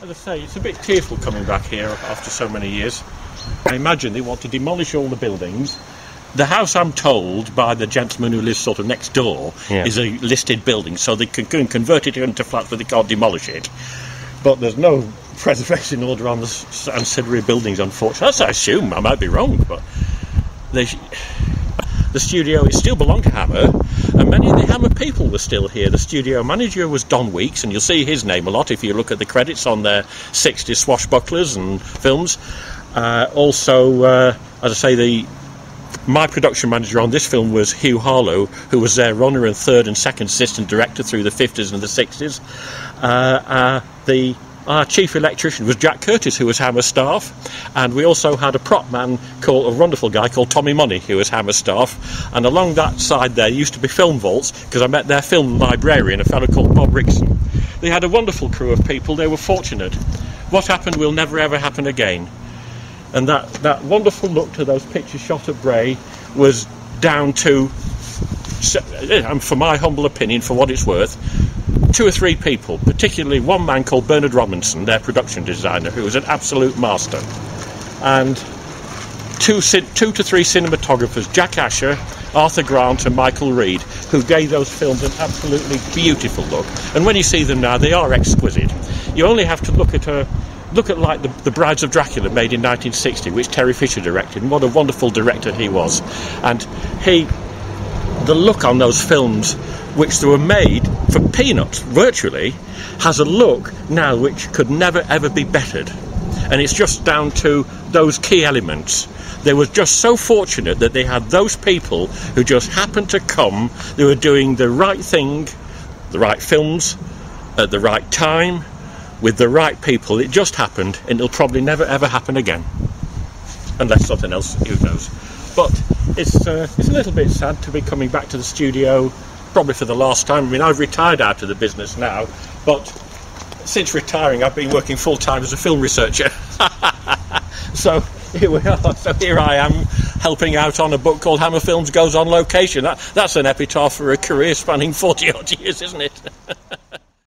as I say, it's a bit tearful coming back here after so many years. I imagine they want to demolish all the buildings. The house, I'm told, by the gentleman who lives sort of next door, is a listed building, so they can convert it into flats, but they can't demolish it. But there's no preservation order on the ancillary buildings, unfortunately. That's, I assume. I might be wrong, but the studio, it still belonged to Hammer, and many of the Hammer people were still here. The studio manager was Don Weeks, and you'll see his name a lot if you look at the credits on their 60s swashbucklers and films. Also, as I say, my production manager on this film was Hugh Harlow, who was their runner and third and second assistant director through the 50s and the 60s. Our chief electrician was Jack Curtis, who was Hammer staff, and we also had a prop man, a wonderful guy called Tommy Money, who was Hammer staff. And along that side there used to be film vaults, because I met their film librarian, a fellow called Bob Rickson. They had a wonderful crew of people. They were fortunate. What happened will never ever happen again. And that wonderful look to those pictures shot at Bray was down to, for my humble opinion, for what it's worth, 2 or 3 people, particularly one man called Bernard Robinson, their production designer, who was an absolute master, and 2 to 3 cinematographers, Jack Asher, Arthur Grant and Michael Reed, who gave those films an absolutely beautiful look. And when you see them now, they are exquisite. You only have to look at like the Brides of Dracula made in 1960, which Terry Fisher directed, and what a wonderful director he was. And the look on those films, which they were made for peanuts, virtually, has a look now which could never ever be bettered. And it's just down to those key elements. They were just so fortunate that they had those people who just happened to come. They were doing the right thing, the right films, at the right time, with the right people. It just happened, and it'll probably never ever happen again, unless something else, who knows. But it's a little bit sad to be coming back to the studio, probably for the last time. I mean, I've retired out of the business now, but since retiring I've been working full-time as a film researcher. So here we are. So here I am, helping out on a book called Hammer Films Goes on Location. That's an epitaph for a career spanning 40 odd years, isn't it?